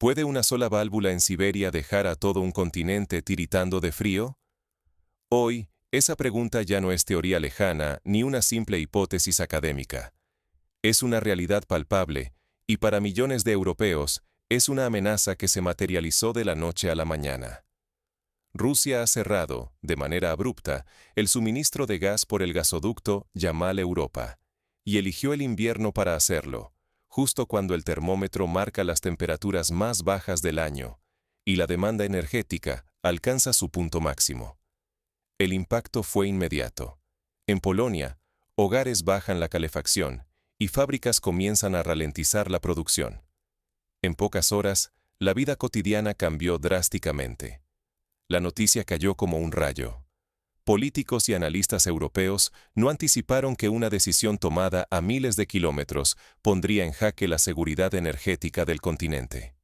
¿Puede una sola válvula en Siberia dejar a todo un continente tiritando de frío? Hoy, esa pregunta ya no es teoría lejana ni una simple hipótesis académica. Es una realidad palpable, y para millones de europeos, es una amenaza que se materializó de la noche a la mañana. Rusia ha cerrado, de manera abrupta, el suministro de gas por el gasoducto Yamal Europa, y eligió el invierno para hacerlo, justo cuando el termómetro marca las temperaturas más bajas del año, y la demanda energética alcanza su punto máximo. El impacto fue inmediato. En Polonia, hogares bajan la calefacción, y fábricas comienzan a ralentizar la producción. En pocas horas, la vida cotidiana cambió drásticamente. La noticia cayó como un rayo. Políticos y analistas europeos no anticiparon que una decisión tomada a miles de kilómetros pondría en jaque la seguridad energética del continente.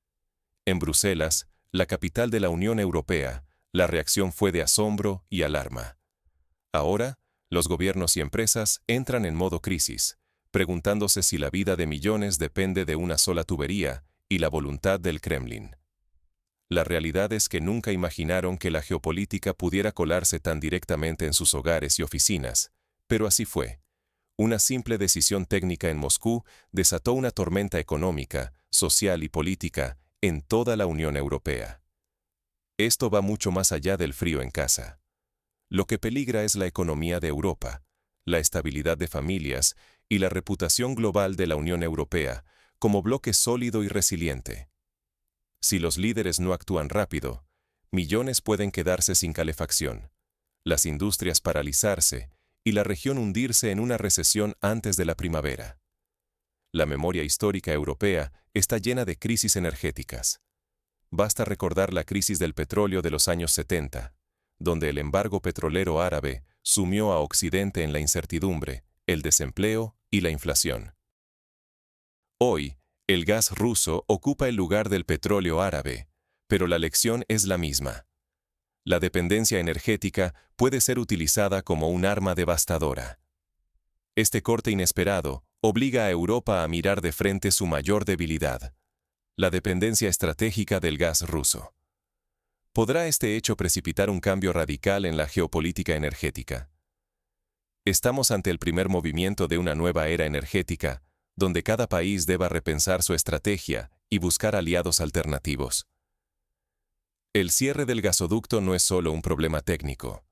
En Bruselas, la capital de la Unión Europea, la reacción fue de asombro y alarma. Ahora, los gobiernos y empresas entran en modo crisis, preguntándose si la vida de millones depende de una sola tubería y la voluntad del Kremlin. La realidad es que nunca imaginaron que la geopolítica pudiera colarse tan directamente en sus hogares y oficinas, pero así fue. Una simple decisión técnica en Moscú desató una tormenta económica, social y política en toda la Unión Europea. Esto va mucho más allá del frío en casa. Lo que peligra es la economía de Europa, la estabilidad de familias y la reputación global de la Unión Europea como bloque sólido y resiliente. Si los líderes no actúan rápido, millones pueden quedarse sin calefacción, las industrias paralizarse y la región hundirse en una recesión antes de la primavera. La memoria histórica europea está llena de crisis energéticas. Basta recordar la crisis del petróleo de los años 70, donde el embargo petrolero árabe sumió a Occidente en la incertidumbre, el desempleo y la inflación. Hoy, el gas ruso ocupa el lugar del petróleo árabe, pero la lección es la misma. La dependencia energética puede ser utilizada como un arma devastadora. Este corte inesperado obliga a Europa a mirar de frente su mayor debilidad, la dependencia estratégica del gas ruso. ¿Podrá este hecho precipitar un cambio radical en la geopolítica energética? Estamos ante el primer movimiento de una nueva era energética, donde cada país deba repensar su estrategia y buscar aliados alternativos. El cierre del gasoducto no es solo un problema técnico,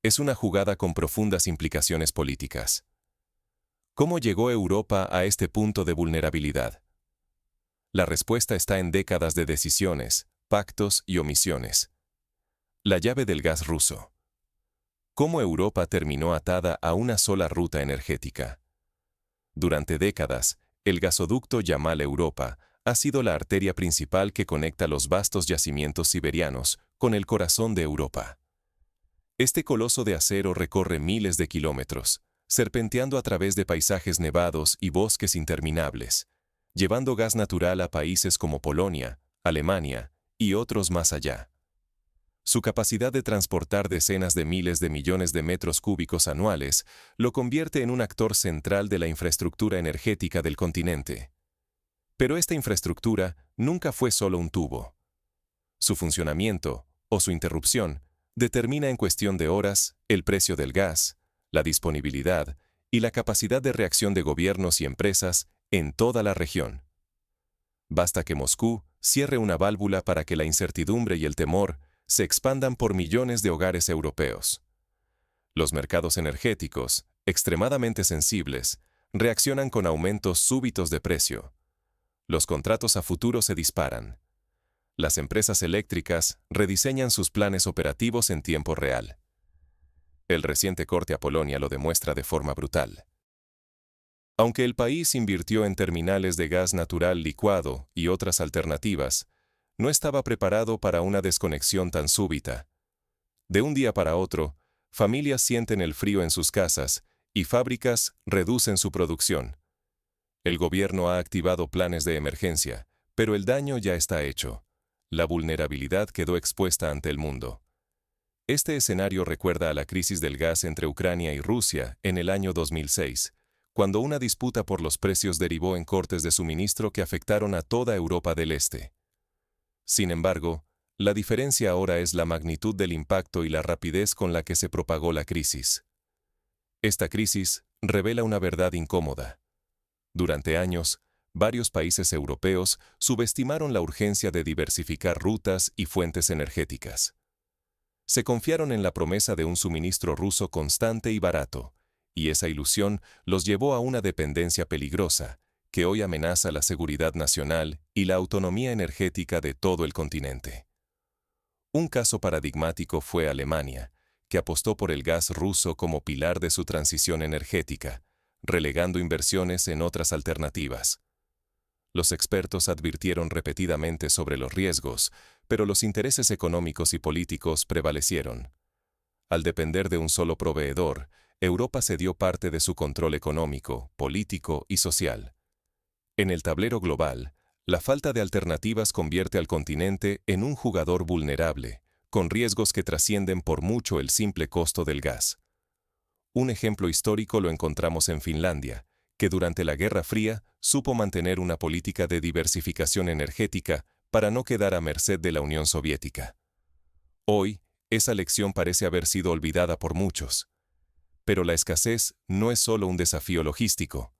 es una jugada con profundas implicaciones políticas. ¿Cómo llegó Europa a este punto de vulnerabilidad? La respuesta está en décadas de decisiones, pactos y omisiones. La llave del gas ruso. ¿Cómo Europa terminó atada a una sola ruta energética? Durante décadas, el gasoducto Yamal Europa ha sido la arteria principal que conecta los vastos yacimientos siberianos con el corazón de Europa. Este coloso de acero recorre miles de kilómetros, serpenteando a través de paisajes nevados y bosques interminables, llevando gas natural a países como Polonia, Alemania y otros más allá. Su capacidad de transportar decenas de miles de millones de metros cúbicos anuales lo convierte en un actor central de la infraestructura energética del continente. Pero esta infraestructura nunca fue solo un tubo. Su funcionamiento, o su interrupción, determina en cuestión de horas el precio del gas, la disponibilidad y la capacidad de reacción de gobiernos y empresas en toda la región. Basta que Moscú cierre una válvula para que la incertidumbre y el temor se expandan por millones de hogares europeos. Los mercados energéticos, extremadamente sensibles, reaccionan con aumentos súbitos de precio. Los contratos a futuro se disparan. Las empresas eléctricas rediseñan sus planes operativos en tiempo real. El reciente corte a Polonia lo demuestra de forma brutal. Aunque el país invirtió en terminales de gas natural licuado y otras alternativas, no estaba preparado para una desconexión tan súbita. De un día para otro, familias sienten el frío en sus casas y fábricas reducen su producción. El gobierno ha activado planes de emergencia, pero el daño ya está hecho. La vulnerabilidad quedó expuesta ante el mundo. Este escenario recuerda a la crisis del gas entre Ucrania y Rusia en el año 2006, cuando una disputa por los precios derivó en cortes de suministro que afectaron a toda Europa del Este. Sin embargo, la diferencia ahora es la magnitud del impacto y la rapidez con la que se propagó la crisis. Esta crisis revela una verdad incómoda. Durante años, varios países europeos subestimaron la urgencia de diversificar rutas y fuentes energéticas. Se confiaron en la promesa de un suministro ruso constante y barato, y esa ilusión los llevó a una dependencia peligrosa, que hoy amenaza la seguridad nacional y la autonomía energética de todo el continente. Un caso paradigmático fue Alemania, que apostó por el gas ruso como pilar de su transición energética, relegando inversiones en otras alternativas. Los expertos advirtieron repetidamente sobre los riesgos, pero los intereses económicos y políticos prevalecieron. Al depender de un solo proveedor, Europa cedió parte de su control económico, político y social. En el tablero global, la falta de alternativas convierte al continente en un jugador vulnerable, con riesgos que trascienden por mucho el simple costo del gas. Un ejemplo histórico lo encontramos en Finlandia, que durante la Guerra Fría supo mantener una política de diversificación energética para no quedar a merced de la Unión Soviética. Hoy, esa lección parece haber sido olvidada por muchos. Pero la escasez no es solo un desafío logístico.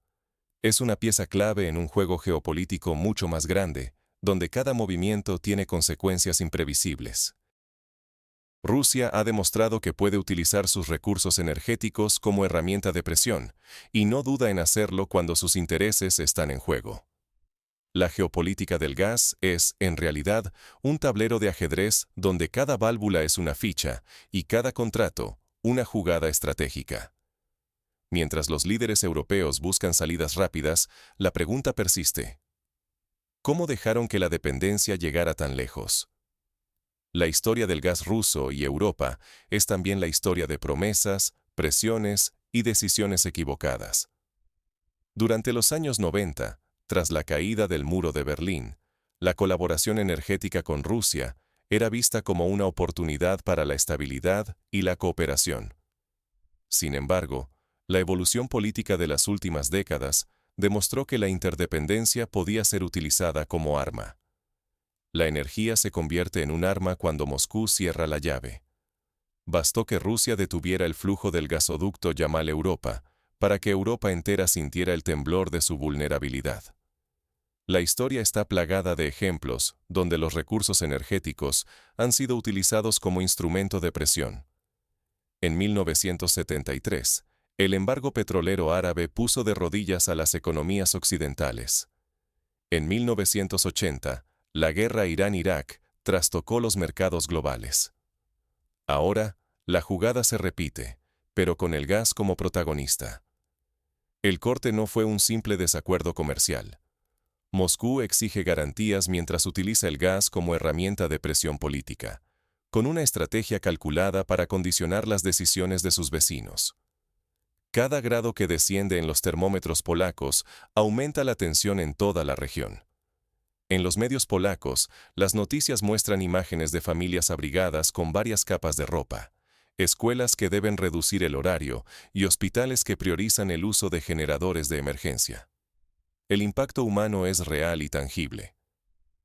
Es una pieza clave en un juego geopolítico mucho más grande, donde cada movimiento tiene consecuencias imprevisibles. Rusia ha demostrado que puede utilizar sus recursos energéticos como herramienta de presión, y no duda en hacerlo cuando sus intereses están en juego. La geopolítica del gas es, en realidad, un tablero de ajedrez donde cada válvula es una ficha y cada contrato, una jugada estratégica. Mientras los líderes europeos buscan salidas rápidas, la pregunta persiste. ¿Cómo dejaron que la dependencia llegara tan lejos? La historia del gas ruso y Europa es también la historia de promesas, presiones y decisiones equivocadas. Durante los años 90, tras la caída del muro de Berlín, la colaboración energética con Rusia era vista como una oportunidad para la estabilidad y la cooperación. Sin embargo, la evolución política de las últimas décadas demostró que la interdependencia podía ser utilizada como arma. La energía se convierte en un arma cuando Moscú cierra la llave. Bastó que Rusia detuviera el flujo del gasoducto Yamal Europa para que Europa entera sintiera el temblor de su vulnerabilidad. La historia está plagada de ejemplos donde los recursos energéticos han sido utilizados como instrumento de presión. En 1973, el embargo petrolero árabe puso de rodillas a las economías occidentales. En 1980, la guerra Irán-Irak trastocó los mercados globales. Ahora, la jugada se repite, pero con el gas como protagonista. El corte no fue un simple desacuerdo comercial. Moscú exige garantías mientras utiliza el gas como herramienta de presión política, con una estrategia calculada para condicionar las decisiones de sus vecinos. Cada grado que desciende en los termómetros polacos aumenta la tensión en toda la región. En los medios polacos, las noticias muestran imágenes de familias abrigadas con varias capas de ropa, escuelas que deben reducir el horario y hospitales que priorizan el uso de generadores de emergencia. El impacto humano es real y tangible.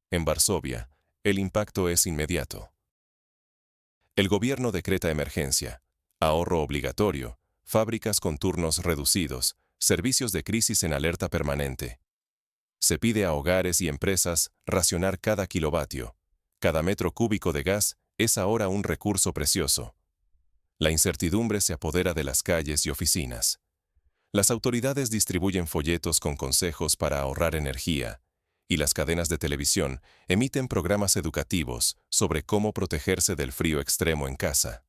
En Varsovia, el impacto es inmediato. El gobierno decreta emergencia, ahorro obligatorio, fábricas con turnos reducidos, servicios de crisis en alerta permanente. Se pide a hogares y empresas racionar cada kilovatio. Cada metro cúbico de gas es ahora un recurso precioso. La incertidumbre se apodera de las calles y oficinas. Las autoridades distribuyen folletos con consejos para ahorrar energía, y las cadenas de televisión emiten programas educativos sobre cómo protegerse del frío extremo en casa.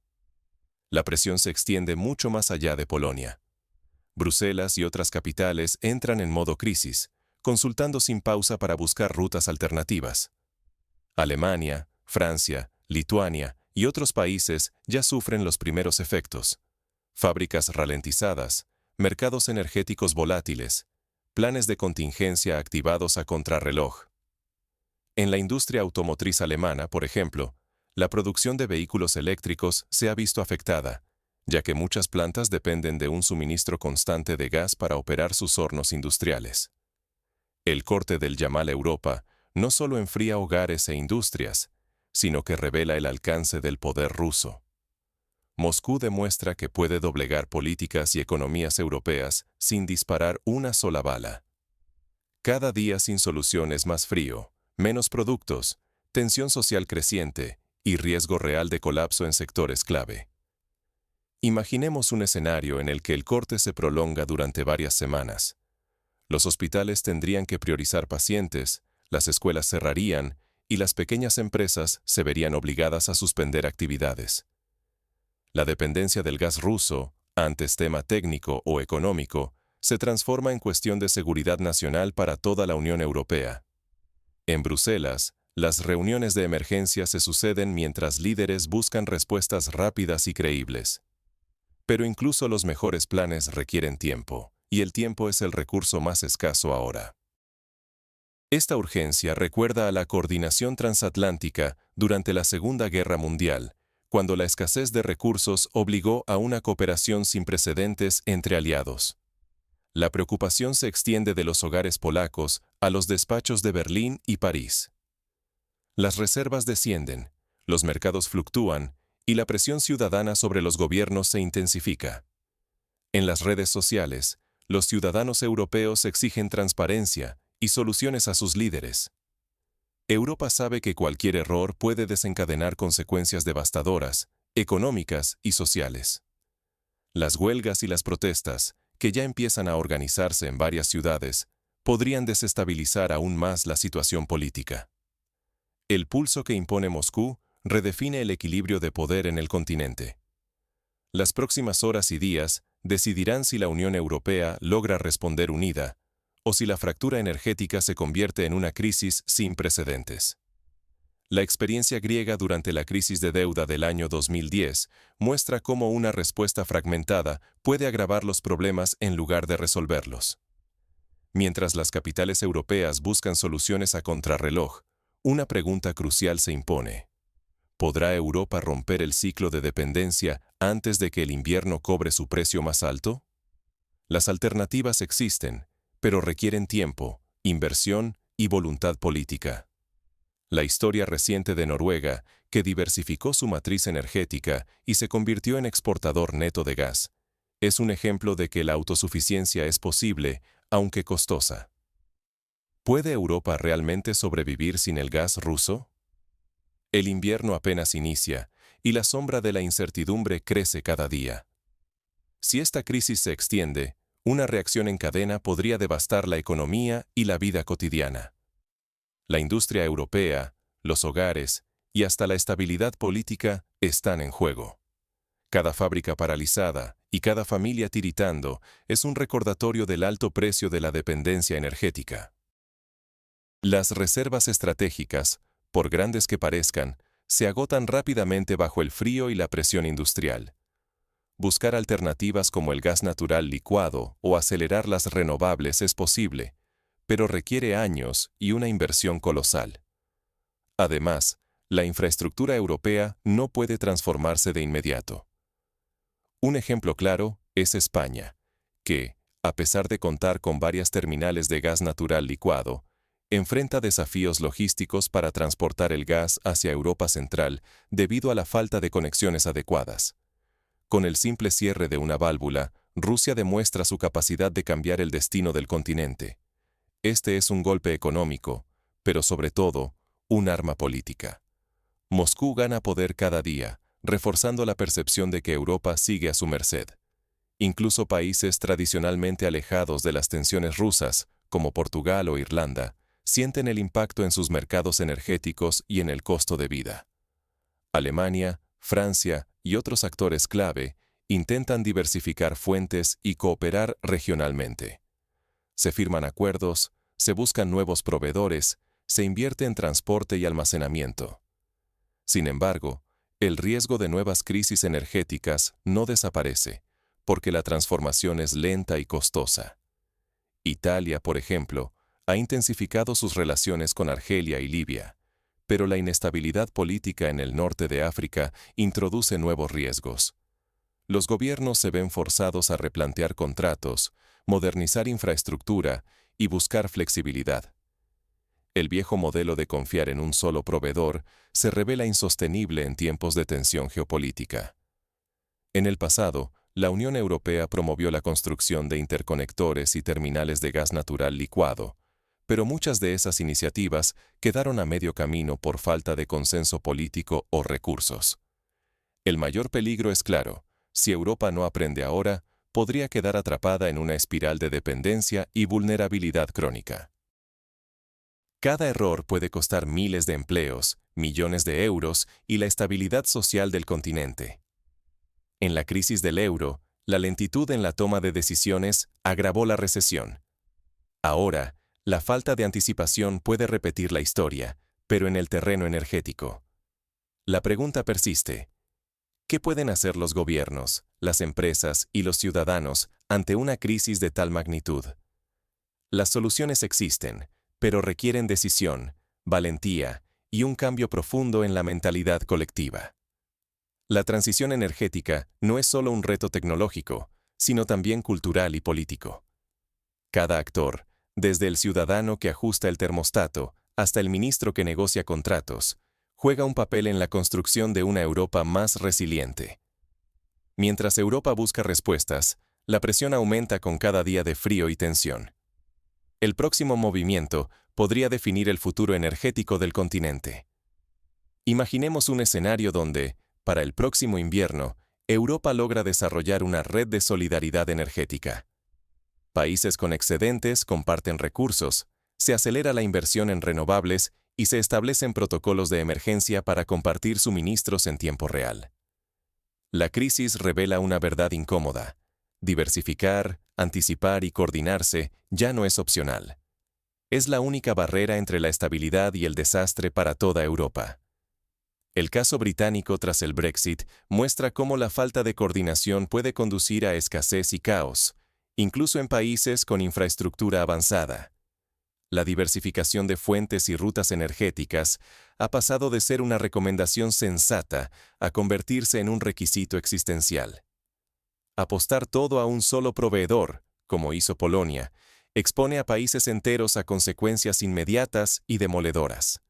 La presión se extiende mucho más allá de Polonia. Bruselas y otras capitales entran en modo crisis, consultando sin pausa para buscar rutas alternativas. Alemania, Francia, Lituania y otros países ya sufren los primeros efectos. Fábricas ralentizadas, mercados energéticos volátiles, planes de contingencia activados a contrarreloj. En la industria automotriz alemana, por ejemplo, la producción de vehículos eléctricos se ha visto afectada, ya que muchas plantas dependen de un suministro constante de gas para operar sus hornos industriales. El corte del Yamal Europa no solo enfría hogares e industrias, sino que revela el alcance del poder ruso. Moscú demuestra que puede doblegar políticas y economías europeas sin disparar una sola bala. Cada día sin solución es más frío, menos productos, tensión social creciente y riesgo real de colapso en sectores clave. Imaginemos un escenario en el que el corte se prolonga durante varias semanas. Los hospitales tendrían que priorizar pacientes, las escuelas cerrarían y las pequeñas empresas se verían obligadas a suspender actividades. La dependencia del gas ruso, antes tema técnico o económico, se transforma en cuestión de seguridad nacional para toda la Unión Europea. En Bruselas, las reuniones de emergencia se suceden mientras líderes buscan respuestas rápidas y creíbles. Pero incluso los mejores planes requieren tiempo, y el tiempo es el recurso más escaso ahora. Esta urgencia recuerda a la coordinación transatlántica durante la Segunda Guerra Mundial, cuando la escasez de recursos obligó a una cooperación sin precedentes entre aliados. La preocupación se extiende de los hogares polacos a los despachos de Berlín y París. Las reservas descienden, los mercados fluctúan y la presión ciudadana sobre los gobiernos se intensifica. En las redes sociales, los ciudadanos europeos exigen transparencia y soluciones a sus líderes. Europa sabe que cualquier error puede desencadenar consecuencias devastadoras, económicas y sociales. Las huelgas y las protestas, que ya empiezan a organizarse en varias ciudades, podrían desestabilizar aún más la situación política. El pulso que impone Moscú redefine el equilibrio de poder en el continente. Las próximas horas y días decidirán si la Unión Europea logra responder unida, o si la fractura energética se convierte en una crisis sin precedentes. La experiencia griega durante la crisis de deuda del año 2010 muestra cómo una respuesta fragmentada puede agravar los problemas en lugar de resolverlos. Mientras las capitales europeas buscan soluciones a contrarreloj, una pregunta crucial se impone. ¿Podrá Europa romper el ciclo de dependencia antes de que el invierno cobre su precio más alto? Las alternativas existen, pero requieren tiempo, inversión y voluntad política. La historia reciente de Noruega, que diversificó su matriz energética y se convirtió en exportador neto de gas, es un ejemplo de que la autosuficiencia es posible, aunque costosa. ¿Puede Europa realmente sobrevivir sin el gas ruso? El invierno apenas inicia, y la sombra de la incertidumbre crece cada día. Si esta crisis se extiende, una reacción en cadena podría devastar la economía y la vida cotidiana. La industria europea, los hogares y hasta la estabilidad política están en juego. Cada fábrica paralizada y cada familia tiritando es un recordatorio del alto precio de la dependencia energética. Las reservas estratégicas, por grandes que parezcan, se agotan rápidamente bajo el frío y la presión industrial. Buscar alternativas como el gas natural licuado o acelerar las renovables es posible, pero requiere años y una inversión colosal. Además, la infraestructura europea no puede transformarse de inmediato. Un ejemplo claro es España, que, a pesar de contar con varias terminales de gas natural licuado, enfrenta desafíos logísticos para transportar el gas hacia Europa Central debido a la falta de conexiones adecuadas. Con el simple cierre de una válvula, Rusia demuestra su capacidad de cambiar el destino del continente. Este es un golpe económico, pero sobre todo, un arma política. Moscú gana poder cada día, reforzando la percepción de que Europa sigue a su merced. Incluso países tradicionalmente alejados de las tensiones rusas, como Portugal o Irlanda, sienten el impacto en sus mercados energéticos y en el costo de vida. Alemania, Francia y otros actores clave intentan diversificar fuentes y cooperar regionalmente. Se firman acuerdos, se buscan nuevos proveedores, se invierte en transporte y almacenamiento. Sin embargo, el riesgo de nuevas crisis energéticas no desaparece, porque la transformación es lenta y costosa. Italia, por ejemplo, ha intensificado sus relaciones con Argelia y Libia, pero la inestabilidad política en el norte de África introduce nuevos riesgos. Los gobiernos se ven forzados a replantear contratos, modernizar infraestructura y buscar flexibilidad. El viejo modelo de confiar en un solo proveedor se revela insostenible en tiempos de tensión geopolítica. En el pasado, la Unión Europea promovió la construcción de interconectores y terminales de gas natural licuado, pero muchas de esas iniciativas quedaron a medio camino por falta de consenso político o recursos. El mayor peligro es claro: si Europa no aprende ahora, podría quedar atrapada en una espiral de dependencia y vulnerabilidad crónica. Cada error puede costar miles de empleos, millones de euros y la estabilidad social del continente. En la crisis del euro, la lentitud en la toma de decisiones agravó la recesión. Ahora, la falta de anticipación puede repetir la historia, pero en el terreno energético. La pregunta persiste: ¿qué pueden hacer los gobiernos, las empresas y los ciudadanos ante una crisis de tal magnitud? Las soluciones existen, pero requieren decisión, valentía y un cambio profundo en la mentalidad colectiva. La transición energética no es solo un reto tecnológico, sino también cultural y político. Cada actor, desde el ciudadano que ajusta el termostato hasta el ministro que negocia contratos, juega un papel en la construcción de una Europa más resiliente. Mientras Europa busca respuestas, la presión aumenta con cada día de frío y tensión. El próximo movimiento podría definir el futuro energético del continente. Imaginemos un escenario donde, para el próximo invierno, Europa logra desarrollar una red de solidaridad energética. Países con excedentes comparten recursos, se acelera la inversión en renovables y se establecen protocolos de emergencia para compartir suministros en tiempo real. La crisis revela una verdad incómoda: diversificar, anticipar y coordinarse ya no es opcional. Es la única barrera entre la estabilidad y el desastre para toda Europa. El caso británico tras el Brexit muestra cómo la falta de coordinación puede conducir a escasez y caos, incluso en países con infraestructura avanzada. La diversificación de fuentes y rutas energéticas ha pasado de ser una recomendación sensata a convertirse en un requisito existencial. Apostar todo a un solo proveedor, como hizo Polonia, expone a países enteros a consecuencias inmediatas y demoledoras.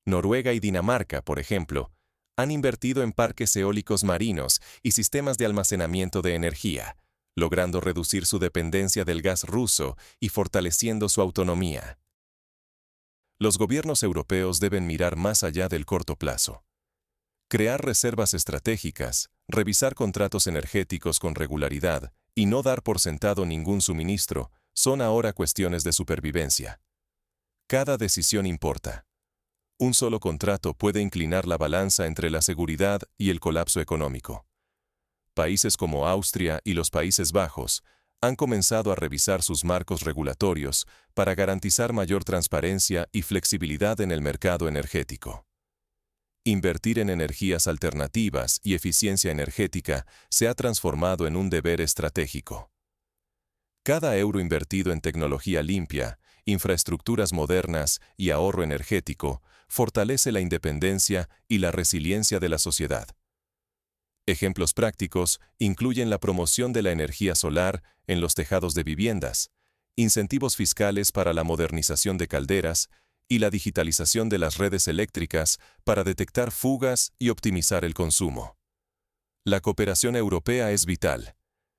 Noruega y Dinamarca, por ejemplo, han invertido en parques eólicos marinos y sistemas de almacenamiento de energía, logrando reducir su dependencia del gas ruso y fortaleciendo su autonomía. Los gobiernos europeos deben mirar más allá del corto plazo. Crear reservas estratégicas, revisar contratos energéticos con regularidad y no dar por sentado ningún suministro son ahora cuestiones de supervivencia. Cada decisión importa. Un solo contrato puede inclinar la balanza entre la seguridad y el colapso económico. Países como Austria y los Países Bajos han comenzado a revisar sus marcos regulatorios para garantizar mayor transparencia y flexibilidad en el mercado energético. Invertir en energías alternativas y eficiencia energética se ha transformado en un deber estratégico. Cada euro invertido en tecnología limpia, infraestructuras modernas y ahorro energético fortalece la independencia y la resiliencia de la sociedad. Ejemplos prácticos incluyen la promoción de la energía solar en los tejados de viviendas, incentivos fiscales para la modernización de calderas y la digitalización de las redes eléctricas para detectar fugas y optimizar el consumo. La cooperación europea es vital.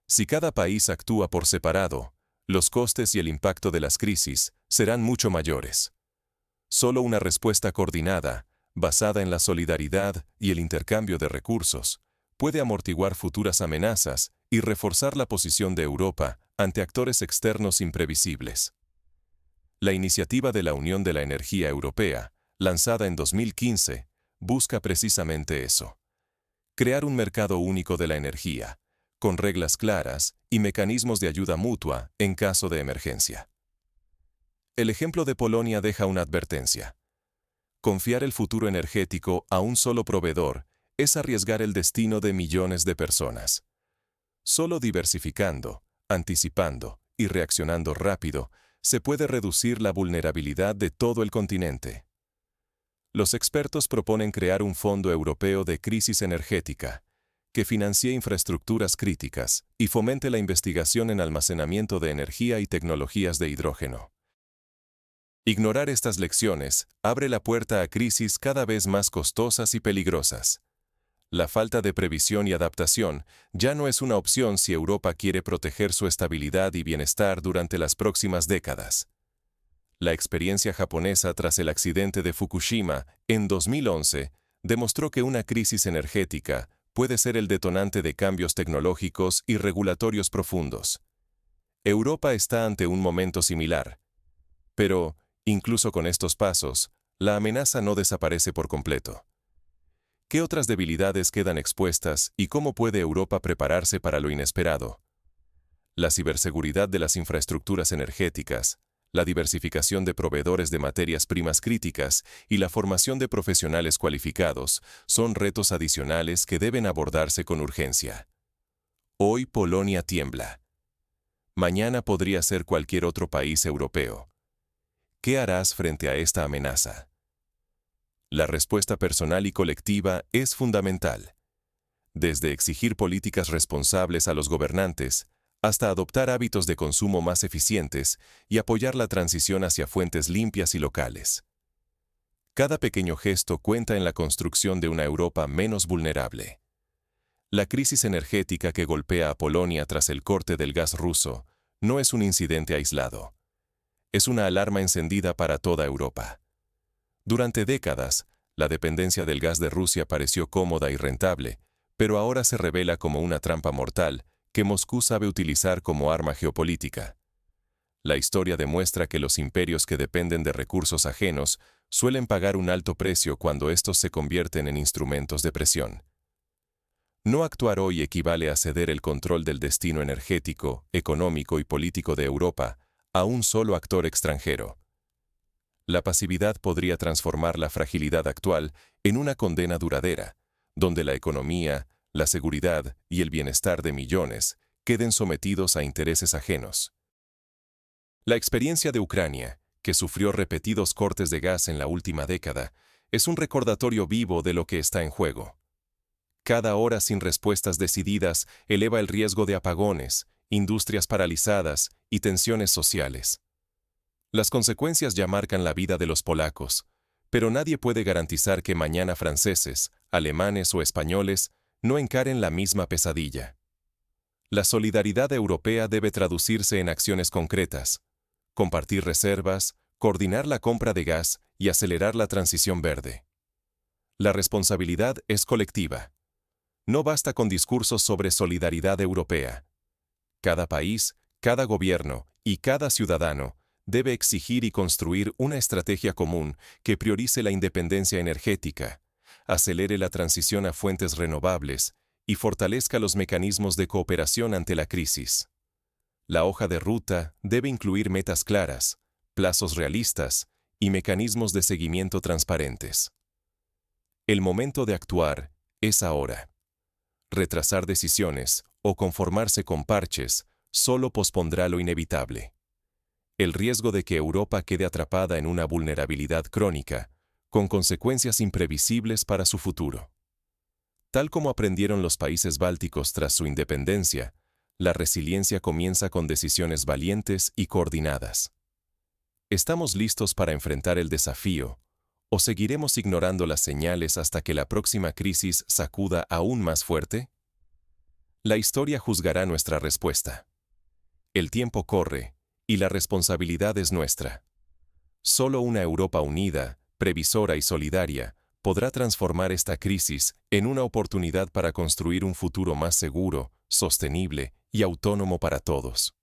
Si cada país actúa por separado, los costes y el impacto de las crisis serán mucho mayores. Solo una respuesta coordinada, basada en la solidaridad y el intercambio de recursos, puede amortiguar futuras amenazas y reforzar la posición de Europa ante actores externos imprevisibles. La iniciativa de la Unión de la Energía Europea, lanzada en 2015, busca precisamente eso: crear un mercado único de la energía, con reglas claras y mecanismos de ayuda mutua en caso de emergencia. El ejemplo de Polonia deja una advertencia. Confiar el futuro energético a un solo proveedor es arriesgar el destino de millones de personas. Solo diversificando, anticipando y reaccionando rápido se puede reducir la vulnerabilidad de todo el continente. Los expertos proponen crear un fondo europeo de crisis energética, que financie infraestructuras críticas y fomente la investigación en almacenamiento de energía y tecnologías de hidrógeno. Ignorar estas lecciones abre la puerta a crisis cada vez más costosas y peligrosas. La falta de previsión y adaptación ya no es una opción si Europa quiere proteger su estabilidad y bienestar durante las próximas décadas. La experiencia japonesa tras el accidente de Fukushima en 2011 demostró que una crisis energética puede ser el detonante de cambios tecnológicos y regulatorios profundos. Europa está ante un momento similar. Pero, incluso con estos pasos, la amenaza no desaparece por completo. ¿Qué otras debilidades quedan expuestas y cómo puede Europa prepararse para lo inesperado? La ciberseguridad de las infraestructuras energéticas, la diversificación de proveedores de materias primas críticas y la formación de profesionales cualificados son retos adicionales que deben abordarse con urgencia. Hoy Polonia tiembla. Mañana podría ser cualquier otro país europeo. ¿Qué harás frente a esta amenaza? La respuesta personal y colectiva es fundamental. Desde exigir políticas responsables a los gobernantes, hasta adoptar hábitos de consumo más eficientes y apoyar la transición hacia fuentes limpias y locales. Cada pequeño gesto cuenta en la construcción de una Europa menos vulnerable. La crisis energética que golpea a Polonia tras el corte del gas ruso no es un incidente aislado. Es una alarma encendida para toda Europa. Durante décadas, la dependencia del gas de Rusia pareció cómoda y rentable, pero ahora se revela como una trampa mortal que Moscú sabe utilizar como arma geopolítica. La historia demuestra que los imperios que dependen de recursos ajenos suelen pagar un alto precio cuando estos se convierten en instrumentos de presión. No actuar hoy equivale a ceder el control del destino energético, económico y político de Europa a un solo actor extranjero. La pasividad podría transformar la fragilidad actual en una condena duradera, donde la economía, la seguridad y el bienestar de millones queden sometidos a intereses ajenos. La experiencia de Ucrania, que sufrió repetidos cortes de gas en la última década, es un recordatorio vivo de lo que está en juego. Cada hora sin respuestas decididas eleva el riesgo de apagones, industrias paralizadas y tensiones sociales. Las consecuencias ya marcan la vida de los polacos, pero nadie puede garantizar que mañana franceses, alemanes o españoles no encaren la misma pesadilla. La solidaridad europea debe traducirse en acciones concretas: compartir reservas, coordinar la compra de gas y acelerar la transición verde. La responsabilidad es colectiva. No basta con discursos sobre solidaridad europea. Cada país, cada gobierno y cada ciudadano debe exigir y construir una estrategia común que priorice la independencia energética, acelere la transición a fuentes renovables y fortalezca los mecanismos de cooperación ante la crisis. La hoja de ruta debe incluir metas claras, plazos realistas y mecanismos de seguimiento transparentes. El momento de actuar es ahora. Retrasar decisiones o conformarse con parches solo pospondrá lo inevitable. El riesgo de que Europa quede atrapada en una vulnerabilidad crónica, con consecuencias imprevisibles para su futuro. Tal como aprendieron los países bálticos tras su independencia, la resiliencia comienza con decisiones valientes y coordinadas. ¿Estamos listos para enfrentar el desafío, o seguiremos ignorando las señales hasta que la próxima crisis sacuda aún más fuerte? La historia juzgará nuestra respuesta. El tiempo corre, y la responsabilidad es nuestra. Solo una Europa unida, previsora y solidaria podrá transformar esta crisis en una oportunidad para construir un futuro más seguro, sostenible y autónomo para todos.